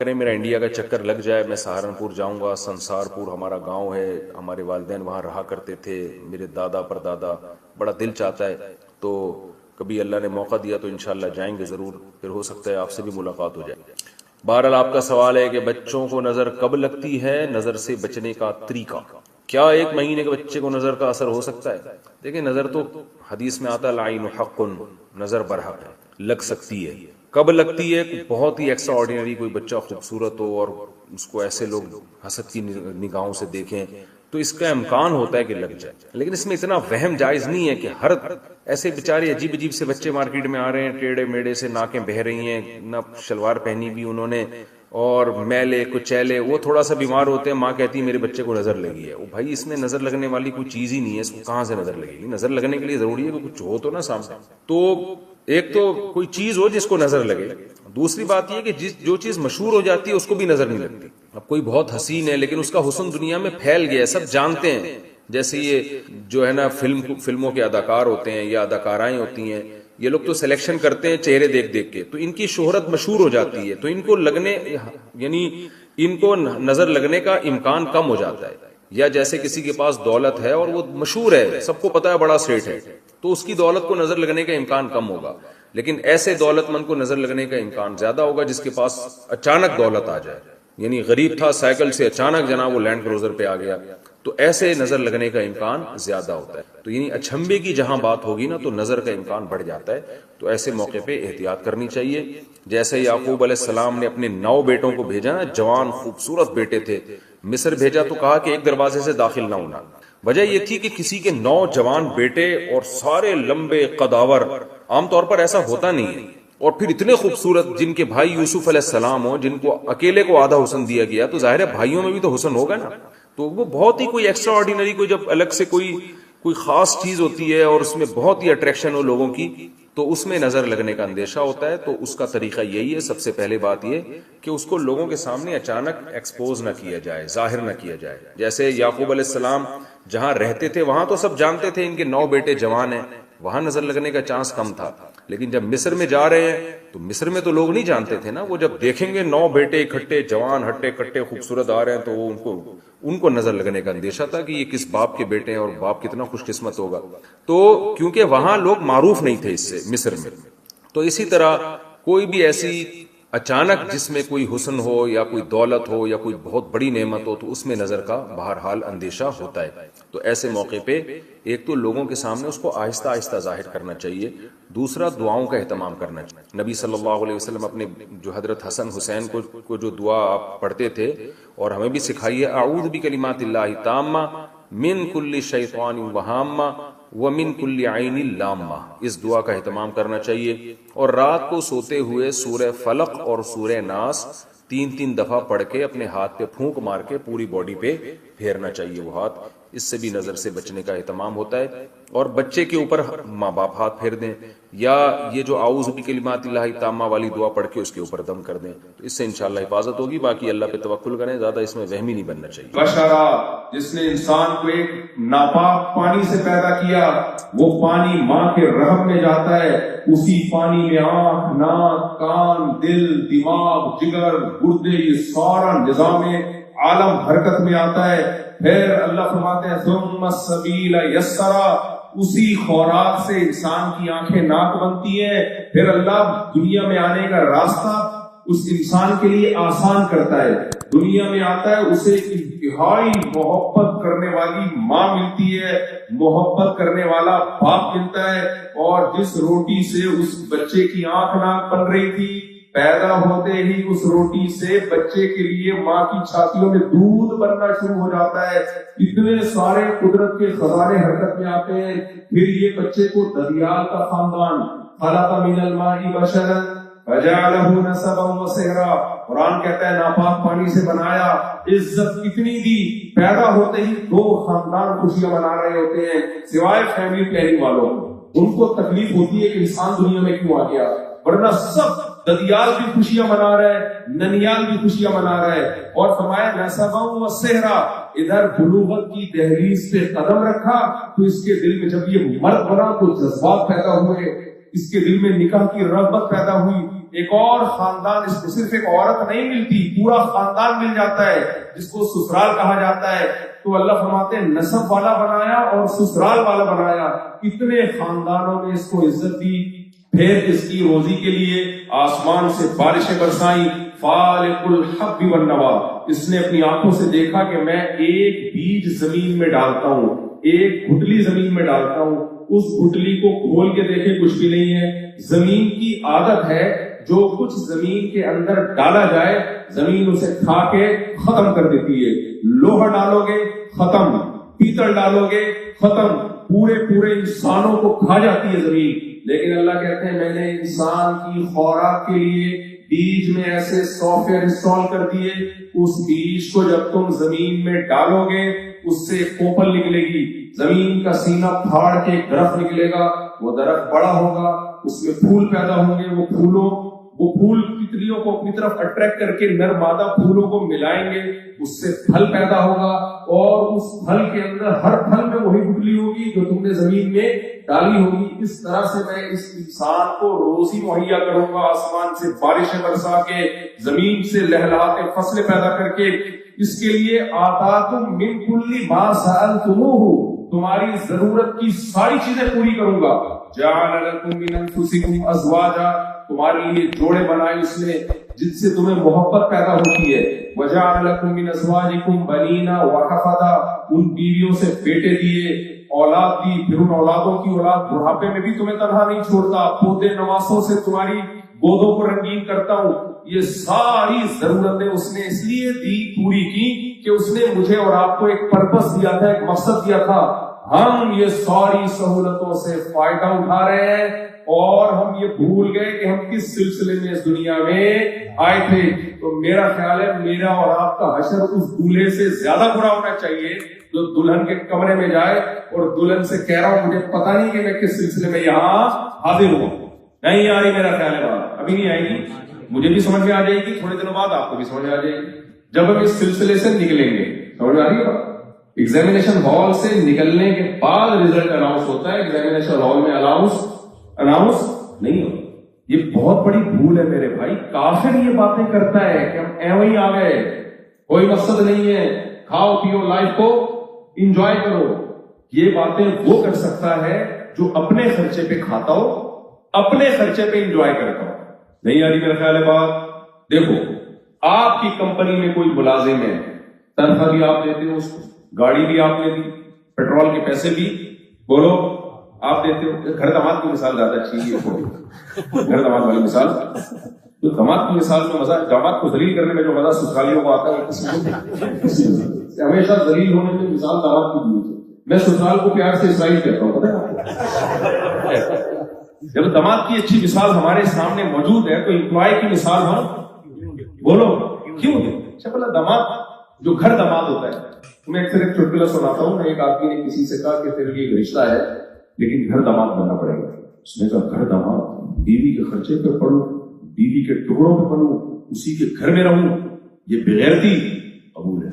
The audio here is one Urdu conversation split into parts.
کریں میرا انڈیا کا چکر لگ جائے، میں سہارنپور جاؤں گا، سنسارپور ہمارا گاؤں ہے، ہمارے والدین وہاں رہا کرتے تھے، میرے دادا پردادا، بڑا دل چاہتا ہے، تو کبھی اللہ نے موقع دیا تو انشاءاللہ جائیں گے ضرور، پھر ہو سکتا ہے آپ سے بھی ملاقات ہو جائے۔ بہرحال آپ کا سوال ہے کہ بچوں کو نظر کب لگتی ہے، نظر سے بچنے کا طریقہ کیا؟ 1 مہینے کے بچے کو نظر کا اثر ہو سکتا ہے؟ دیکھیں نظر تو حدیث میں آتا ہے العین حق، نظر برحق ہے، لگ سکتی ہے۔ کب لگتی ہے؟ بہت ہی ایکسٹرا آرڈینری کوئی بچہ خوبصورت ہو اور اس کو ایسے لوگ حسد کی نگاہوں سے دیکھیں تو اس کا امکان ہوتا ہے کہ لگ جائے، لیکن اس میں اتنا وہم جائز نہیں ہے کہ ہر ایسے بیچارے عجیب عجیب سے بچے مارکیٹ میں آ رہے ہیں، ٹیڑے میڑے سے ناکیں بہ رہی ہیں، نہ شلوار پہنی بھی انہوں نے اور میلے کچیلے، وہ تھوڑا سا بیمار ہوتے ہیں، ماں کہتی ہے میرے بچے کو نظر لگی ہے۔ وہ بھائی اس میں نظر لگنے والی کوئی چیز ہی نہیں ہے، اس کو کہاں سے نظر لگے گی؟ نظر لگنے کے لیے ضروری ہے کہ کچھ ہو تو نا سامنے، تو ایک تو کوئی چیز ہو جس کو نظر لگے، دوسری بات یہ کہ جو چیز مشہور ہو جاتی ہے اس کو بھی نظر نہیں لگتی۔ اب کوئی بہت حسین ہے لیکن اس کا حسن دنیا میں پھیل گیا ہے، سب جانتے ہیں، جیسے یہ جو ہے نا فلموں کے اداکار ہوتے ہیں یا اداکارائیں ہوتی ہیں، یہ لوگ تو سلیکشن کرتے ہیں چہرے دیکھ دیکھ کے، تو ان کی شہرت مشہور ہو جاتی ہے، تو ان کو لگنے یعنی ان کو نظر لگنے کا امکان کم ہو جاتا ہے۔ یا جیسے کسی کے پاس دولت ہے اور وہ مشہور ہے، سب کو پتا ہے بڑا سیٹ ہے، تو اس کی دولت کو نظر لگنے کا امکان کم ہوگا، لیکن ایسے دولت مند کو نظر لگنے کا امکان زیادہ ہوگا جس کے پاس اچانک دولت آ جائے، یعنی غریب تھا سائیکل سے اچانک جناب وہ لینڈ کروزر پہ آ گیا، تو ایسے نظر لگنے کا امکان زیادہ ہوتا ہے۔ تو یعنی اچھمبے کی جہاں بات ہوگی نا تو نظر کا امکان بڑھ جاتا ہے، تو ایسے موقع پہ احتیاط کرنی چاہیے۔ جیسے یعقوب علیہ السلام نے اپنے 9 بیٹوں کو بھیجا نا، جوان خوبصورت بیٹے تھے، مصر بھیجا تو کہا کہ ایک دروازے سے داخل نہ ہونا۔ وجہ یہ تھی کہ کسی کے 9 جوان بیٹے اور سارے لمبے قداور، عام طور پر ایسا ہوتا نہیں ہے، اور پھر اتنے خوبصورت جن کے بھائی یوسف علیہ السلام ہو، جن کو اکیلے کو آدھا حسن دیا گیا، تو ظاہر ہے بھائیوں میں بھی تو حسن ہوگا نا، تو وہ بہت ہی کوئی ایکسٹرا آرڈینری کوئی جب الگ سے کوئی خاص چیز ہوتی ہے اور اس میں بہت ہی اٹریکشن ہو لوگوں کی، تو اس میں نظر لگنے کا اندیشہ ہوتا ہے۔ تو اس کا طریقہ یہی ہے، سب سے پہلے بات یہ کہ اس کو لوگوں کے سامنے اچانک ایکسپوز نہ کیا جائے، ظاہر نہ کیا جائے۔ جیسے یعقوب علیہ السلام جہاں رہتے تھے وہاں تو سب جانتے تھے ان کے 9 بیٹے جوان ہیں، وہاں نظر لگنے کا چانس کم تھا، لیکن جب مصر میں جا رہے ہیں تو مصر میں تو لوگ نہیں جانتے تھے نا، وہ جب دیکھیں گے 9 بیٹے اکٹھے جوان ہٹے کٹے خوبصورت آ رہے ہیں تو وہ ان کو نظر لگنے کا اندیشہ تھا کہ یہ کس باپ کے بیٹے ہیں اور باپ کتنا خوش قسمت ہوگا، تو کیونکہ وہاں لوگ معروف نہیں تھے اس سے مصر میں۔ تو اسی طرح کوئی بھی ایسی اچانک جس میں کوئی حسن ہو یا کوئی دولت ہو یا کوئی بہت بڑی نعمت ہو تو اس میں نظر کا بہرحال اندیشہ ہوتا ہے، تو ایسے موقع پہ ایک تو لوگوں کے سامنے اس کو آہستہ آہستہ ظاہر کرنا چاہیے، دوسرا دعاؤں کا اہتمام کرنا چاہیے۔ نبی صلی اللہ علیہ وسلم اپنے جو حضرت حسن حسین کو جو دعا آپ پڑھتے تھے اور ہمیں بھی سکھائی ہے، اعوذ بکلمات اللہ التامہ من کل شیطان وہامہ ومن کل عین لامہ، اس دعا کا اہتمام کرنا چاہیے، اور رات کو سوتے ہوئے سورہ فلق اور سورہ ناس 3 دفعہ پڑھ کے اپنے ہاتھ پہ پھونک مار کے پوری باڈی پہ پھیرنا چاہیے وہ ہاتھ، اس سے بھی نظر سے بچنے کا اہتمام ہوتا ہے۔ اور بچے کے اوپر ماں باپ ہاتھ پھیر دیں، یا یہ جو اعوذ بکلمات اللہ التامہ والی دعا پڑھ کے اس کے اوپر دم کر دیں، تو اس سے انشاءاللہ حفاظت ہوگی۔ باقی اللہ پہ توکل کریں، زیادہ اس میں وہمی نہیں بننا چاہیے۔ بشرا، جس نے انسان کو ایک ناپاک پانی سے پیدا کیا، وہ پانی ماں کے رحم میں جاتا ہے، اسی پانی میں آنکھ، ناک، کان، دل، دماغ، جگر، گردے، یہ سارا نظام عالم حرکت میں آتا ہے۔ پھر اللہ فرماتے ہیں ثم السبیل یسرا، اسی خوراک سے انسان کی آنکھیں ناک بنتی ہیں، پھر اللہ دنیا میں آنے کا راستہ اس انسان کے لیے آسان کرتا ہے۔ دنیا میں آتا ہے، اسے انتہائی محبت کرنے والی ماں ملتی ہے، محبت کرنے والا باپ ملتا ہے، اور جس روٹی سے اس بچے کی آنکھ ناک بن رہی تھی، پیدا ہوتے ہی اس روٹی سے بچے کے لیے ماں کی چھاتیوں میں دودھ بننا شروع ہو جاتا ہے۔ اتنے سارے قدرت کے خزانے حرکت میں آتے ہیں، پھر یہ بچے کو ددیال کا خاندان، خلق من الماء بشرا فجعلہ نسبا وصہرا، قرآن کہتا ہے ناپاک پانی سے بنایا، عزت کتنی دی، پیدا ہوتے ہی 2 خاندان خوشیاں منا رہے ہوتے ہیں، سوائے فیملی پلاننگ والوں ان کو تکلیف ہوتی ہے کہ انسان دنیا میں کیوں آ گیا، ورنہ سب ددیال بھی خوشیاں منا رہے، ننیال بھی خوشیاں منا رہے۔ اور فرمایا نسبا وصہرا، ادھر بلوغت کی دہلیز پہ قدم رکھا تو اس کے دل میں جب یہ مرد بنا تو جذبات پیدا ہوئے، اس کے دل میں نکاح کی رغبت پیدا ہوئی، ایک اور خاندان، اس کو صرف ایک عورت نہیں ملتی، پورا خاندان مل جاتا ہے جس کو سسرال کہا جاتا ہے. تو اللہ فرماتے ہیں نسب والا بنایا اور سسرال والا بنایا. اتنے خاندانوں نے اس کو عزت دی. پھر اس کی روزی کے لیے آسمان سے بارشیں برسائیں. فالق الحب والنوا، اس نے اپنی آنکھوں سے دیکھا کہ میں ایک بیج زمین میں ڈالتا ہوں، ایک گٹلی زمین میں ڈالتا ہوں، اس گٹلی کو کھول کے دیکھے کچھ بھی نہیں ہے. زمین کی عادت ہے جو کچھ زمین کے اندر ڈالا جائے زمین اسے کھا کے ختم کر دیتی ہے. لوہا ڈالو گے ختم، پیتل ڈالو گے ختم، پورے انسانوں کو کھا جاتی ہے زمین. لیکن اللہ کہتے ہیں میں نے انسان کی خوراک کے لیے بیج میں ایسے سافٹ ویئر انسٹال کر دیے، اس بیج کو جب تم زمین میں ڈالو گے اس سے کوپل نکلے گی، زمین کا سینہ پھاڑ کے ایک درخت نکلے گا، وہ درخت بڑا ہوگا، اس میں پھول پیدا ہوں گے، وہ پھول تتلیوں کو اپنی طرف اٹریکٹ کر کے نر مادہ پھولوں کو ملائیں گے، اس سے پھل پیدا ہوگا، اور اس پھل کے اندر ہر پھل میں وہی گٹلی ہوگی جو تم نے زمین میں ڈالی ہوگی. اس طرح سے میں اس انسان کو روزی مہیا کروں گا، آسمان سے بارشیں برسا کے، زمین سے لہلا کے فصلیں پیدا کر کے. اس کے لیے آتاکم من کل ما سألتموہ، تمہاری ضرورت کی ساری چیزیں پوری کروں گا. جعل لکم من انفسکم ازواجا، تمہارے لیے جوڑے بنائے اس نے جن سے تمہیں محبت پیدا ہوتی ہے. وجعل لکم من ازواجکم بنینا وحفدا، ان بیویوں سے بیٹے دیے، اولاد دی، پھر ان اولادوں کی اولاد بڑھاپے میں بھی تمہیں تنہا نہیں چھوڑتا، پودے نواسوں سے تمہاری گودوں کو رنگین کرتا ہوں. یہ ساری ضرورتیں اس نے اس لیے دی، پوری کی کہ اس نے مجھے اور آپ کو ایک پرپس دیا تھا، ایک مقصد دیا تھا. ہم یہ ساری سہولتوں سے فائدہ اٹھا رہے ہیں اور ہم یہ بھول گئے کہ ہم کس سلسلے میں اس دنیا میں آئے تھے. تو میرا خیال ہے میرا اور آپ کا حشر اس دولہے سے زیادہ برا ہونا چاہیے جو دلہن کے کمرے میں جائے اور دلہن سے کہہ رہا ہوں مجھے پتا نہیں کہ میں کس سلسلے میں یہاں حاضر ہوں. نہیں آ رہی میرا خیال ہے بات، ابھی نہیں آئے گی، مجھے بھی سمجھ میں آ جائے گی، تھوڑے دنوں بعد آپ کو بھی سمجھ میں آ جائے گی جب ہم اس سلسلے سے نکلیں گے. سمجھ میں آ رہی ہے بات؟ ایگزامینیشن ہال سے نکلنے کے بعد رزلٹ اناؤنس ہوتا ہے، ایگزامینیشن ہال میں اناؤنس نہیں ہوتا. یہ بہت بڑی بھول ہے میرے بھائی. کافر یہ باتیں کرتا ہے کہ ہم ایویں ہی آ گئے، کوئی مقصد نہیں ہے، کھاؤ پیو لائف کو انجوائے کرو. یہ باتیں وہ کر سکتا ہے جو اپنے خرچے پہ کھاتا ہو، اپنے خرچے پہ انجوائے کرتا ہو. نہیں آ رہی میرا خیال ہے بات؟ دیکھو آپ کی کمپنی میں کوئی ملازم ہے، تنخواہ بھی آپ دیتے ہو، اس کو گاڑی بھی آپ نے دی، پیٹرول کے پیسے بھی بولو آپ دیتے ہو. گھر داماد کی مثال زیادہ اچھی ہے، گھر داماد والی مثال. تو داماد کی مثال میں مزہ، داماد کو ذلیل کرنے میں جو مزہ سسرالیوں کو آتا ہے کسی کو ہمیشہ ذلیل ہونے میں مثال داماد کی دی. میں سسرال کو پیار سے اسرائیل کہتا ہوں، پتہ ہے جب داماد کی اچھی مثال ہمارے سامنے موجود ہے تو امپلائی کی مثال ہم بولو کیوں دیں؟ چپلا داماد جو گھر داماد ہوتا ہے. میں اکثر ایک چٹکلا سناتا ہوں. ایک آدمی نے کسی سے کہا کہ تیرے لیے ایک رشتہ ہے لیکن گھر داماد بننا پڑے گا. اس نے کہا گھر داماد، بیوی کے خرچے پہ پڑھوں، بیوی کے ٹکڑوں پہ پڑھوں، اسی کے گھر میں رہوں، یہ بغیرتی قبول ہے.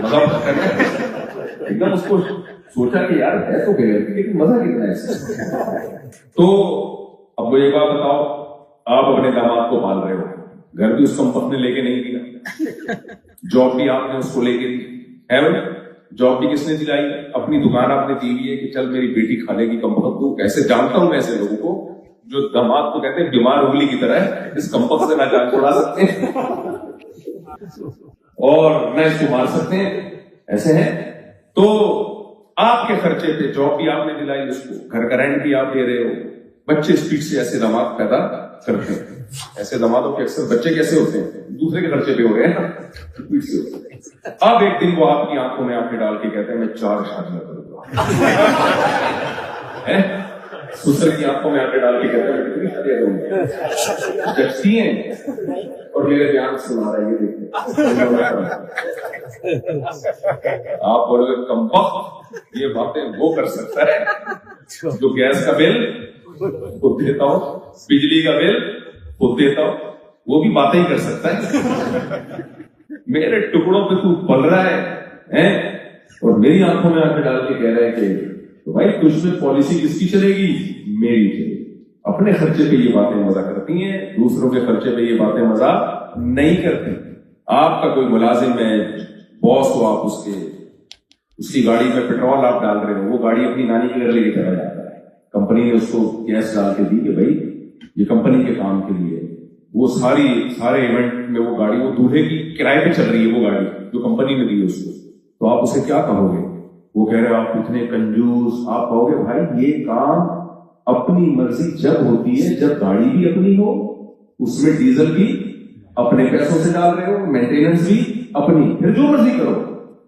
مذاق کرنا ایک دم اس کو سوچا کہ یار ہے تو بغیرتی لیکن مزہ کتنا ہے. تو اب وہ یہ بات بتاؤ، آپ اپنے داماد کو پال رہے ہو، گھر بھی اس کو نے لے کے نہیں دیا، جاب بھی آپ نے اس کو لے کے دی ہے نا. جاب بھی کس نے دلائی؟ اپنی دکان آپ نے دی ہوئی ہے کہ چل میری بیٹی کھانے کی کمپخت دو. کیسے جانتا ہوں میں ایسے لوگوں کو جو داماد کو کہتے ہیں بیمار انگلی کی طرح ہے، اس کمپخت سے نہ جان چھوڑا سکتے ہیں اور نہ اس کو مار سکتے ہیں، ایسے ہیں. تو آپ کے خرچے پہ جاب بھی آپ نے دلائی اس کو، گھر کا رینٹ بھی آپ دے رہے ہو. بچے اسپیڈ سے ایسے داماد پیدا کرتے ہیں. ایسے دامادوں کے اکثر بچے کیسے ہوتے ہیں؟ دوسرے کے خرچے پہ ہو رہے ہیں نا، اسپیڈ سے ہوتے ہیں. اب ایک دن وہ آپ کی آنکھوں میں آنکھیں ڈال کے کہتے ہیں میں 4 شادیاں کروں گا. سسر کی آنکھوں میں آنکھیں ڈال کے کہتے ہیں میں کتنی شادیاں کروں گا. جگتی ہیں اور میرے بیان سنا رہا ہے یہ دیکھیں. آپ بولو گے کمبخت، یہ باتیں وہ کر سکتا ہے جو گیس کا بل خود دیتا ہوں، بجلی کا بل خود دیتا ہوں، وہ بھی باتیں ہی کر سکتا ہے. میرے ٹکڑوں پہ تو پل رہا ہے اور میری آنکھوں میں آنکھیں ڈال کے کہہ رہا ہے کہ بھائی تجھ میں پالیسی کس کی چلے گی؟ میری چلے گی. اپنے خرچے پہ یہ باتیں مزہ کرتی ہیں، دوسروں کے خرچے پہ یہ باتیں مزہ نہیں کرتی۔ آپ کا کوئی ملازم ہے، باس ہو آپ اس کی گاڑی میں پیٹرول آپ ڈال رہے ہو، وہ گاڑی اپنی نانی کے گھر لے کے چلا جاتا ہے، کمپنی نے اس کو گیس ڈال کے دی کہ بھائی یہ کمپنی کے کام کے لیے، وہ سارے ایونٹ میں وہ گاڑی، وہ دولہے کی کرائے پہ چل رہی ہے وہ گاڑی جو کمپنی نے دی ہے اس کو، تو آپ اسے کیا کہو گے؟ وہ کہہ رہے آپ اتنے کنجوس، آپ کہو گے بھائی یہ کام اپنی مرضی جب ہوتی ہے جب گاڑی بھی اپنی ہو، اس میں ڈیزل بھی اپنے پیسوں سے ڈال رہے ہو، مینٹیننس بھی اپنی، پھر جو مرضی کرو۔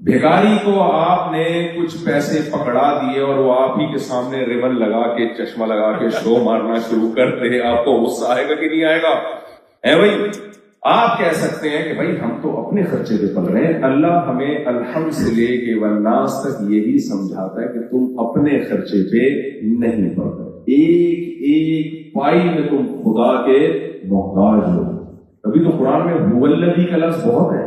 بھیکاری کو آپ نے کچھ پیسے پکڑا دیے اور وہ آپ ہی کے سامنے ریبن لگا کے چشمہ لگا کے شو مارنا شروع کرتے، آپ کو غصہ آئے گا کہ نہیں آئے گا؟ ہے بھائی، آپ کہہ سکتے ہیں کہ بھائی ہم تو اپنے خرچے پہ پل رہے ہیں، اللہ ہمیں الحمد سے لے کے والناس تک یہی سمجھاتا ہے کہ تم اپنے خرچے پہ نہیں پل رہے، ایک ایک پائی میں تم خدا کے محتاج ہو۔ ابھی تو قرآن میں هو الذی کا لفظ بہت ہے۔